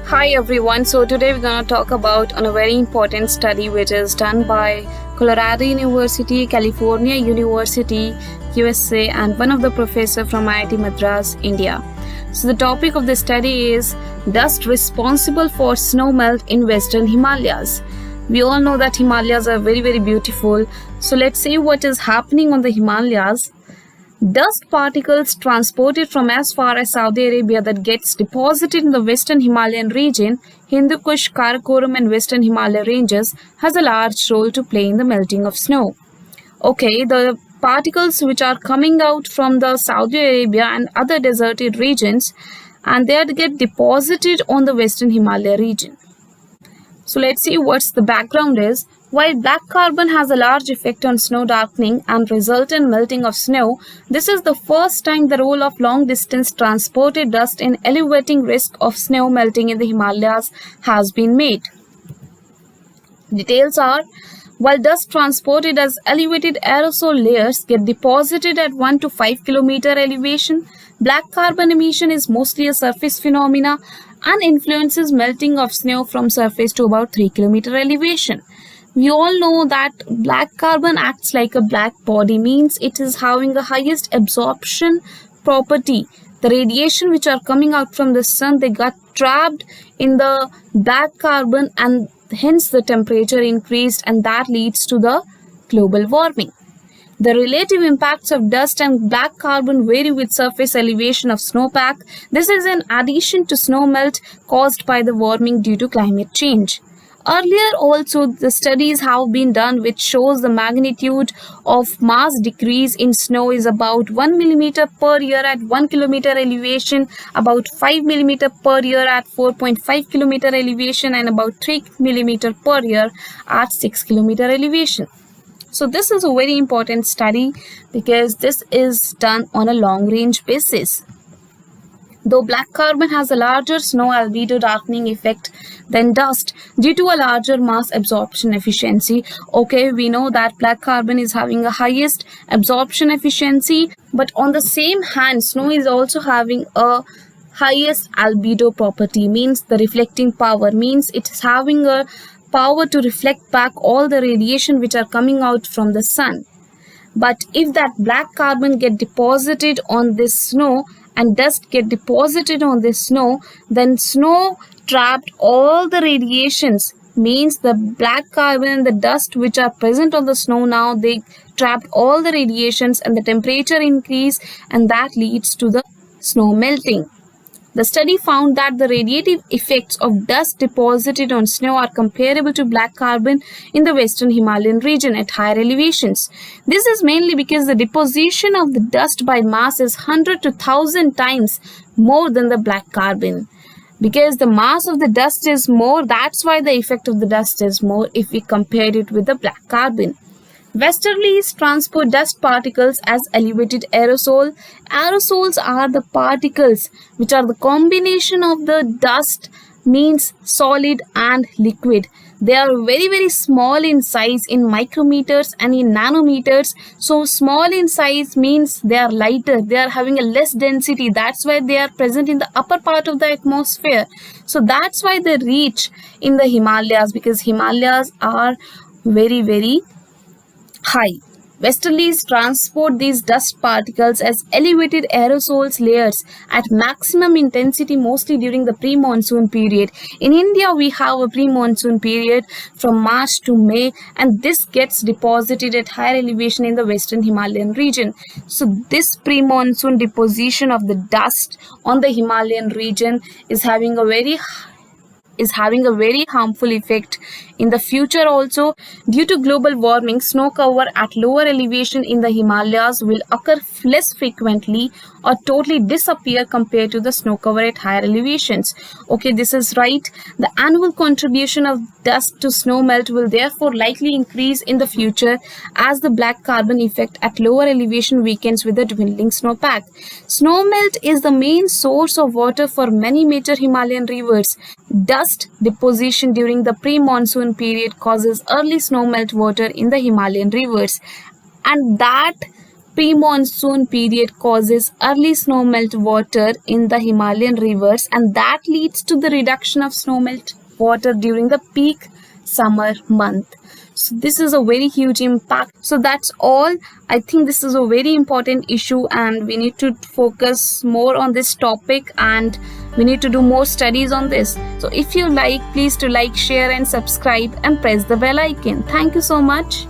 Hi everyone. So today we're going to talk about on a very important study which is done by Colorado University, California University, USA, and one of the professor from IIT Madras, India. So the topic of the study is dust responsible for snowmelt in Western Himalayas. We all know that Himalayas are very beautiful. So let's see what is happening on the Himalayas. Dust particles transported from as far as Saudi Arabia that gets deposited in the Western Himalayan region, Hindu Kush, Karakoram and Western Himalaya ranges has a large role to play in the melting of snow. Okay, the particles which are coming out from the Saudi Arabia and other deserted regions, and they get deposited on the Western Himalaya region. So let's see what's the background is. While black carbon has a large effect on snow darkening and resultant melting of snow, this is the first time the role of long-distance transported dust in elevating risk of snow melting in the Himalayas has been made. Details are, while dust transported as elevated aerosol layers get deposited at 1 to 5 km elevation, black carbon emission is mostly a surface phenomena and influences melting of snow from surface to about 3 km elevation. We all know that black carbon acts like a black body, means it is having the highest absorption property. The radiation which are coming out from the sun, they got trapped in the black carbon and hence the temperature increased, and that leads to the global warming. The relative impacts of dust and black carbon vary with surface elevation of snowpack. This is in addition to snow melt caused by the warming due to climate change. Earlier also the studies have been done which shows the magnitude of mass decrease in snow is about 1 mm per year at 1 km elevation, about 5 mm per year at 4.5 km elevation, and about 3 mm per year at 6 km elevation. So this is a very important study because this is done on a long range basis. Though black carbon has a larger snow albedo darkening effect than dust due to a larger mass absorption efficiency. Okay, we know that black carbon is having a highest absorption efficiency, but on the same hand, snow is also having a highest albedo property, means the reflecting power, means it is having a power to reflect back all the radiation which are coming out from the sun. But if that black carbon get deposited on this snow and dust get deposited on this snow, then snow trapped all the radiations, means the black carbon and the dust which are present on the snow now, they trapped all the radiations and the temperature increase, and that leads to the snow melting. The study found that the radiative effects of dust deposited on snow are comparable to black carbon in the Western Himalayan region at higher elevations. This is mainly because the deposition of the dust by mass is 100 to 1000 times more than the black carbon. Because the mass of the dust is more, that's why the effect of the dust is more if we compare it with the black carbon. Westerlies transport dust particles as elevated aerosol. Aerosols are the particles which are the combination of the dust, means solid and liquid. They are very small in size, in micrometers and in nanometers. So small in size means they are lighter, they are having a less density. That's why they are present in the upper part of the atmosphere. So that's why they reach in the Himalayas, because Himalayas are very high. Westerlies transport these dust particles as elevated aerosols layers at maximum intensity, mostly during the pre-monsoon period. In India, we have a pre-monsoon period from March to May, and this gets deposited at higher elevation in the Western Himalayan region. So this pre-monsoon deposition of the dust on the Himalayan region is having a very harmful effect in the future also. Due to global warming, snow cover at lower elevation in the Himalayas will occur less frequently or totally disappear compared to the snow cover at higher elevations. Okay, this is right. The annual contribution of dust to snow melt will therefore likely increase in the future as the black carbon effect at lower elevation weakens with the dwindling snowpack. Snow melt is the main source of water for many major Himalayan rivers. Dust deposition during the pre-monsoon period causes early snowmelt water in the Himalayan rivers, and that pre-monsoon period causes early snowmelt water in the Himalayan rivers, and that leads to the reduction of snowmelt water during the peak summer month. So this is a very huge impact. So that's all. I think this is a very important issue, and we need to focus more on this topic, and we need to do more studies on this. So if you like, please to like, share and subscribe and press the bell icon. Thank you so much.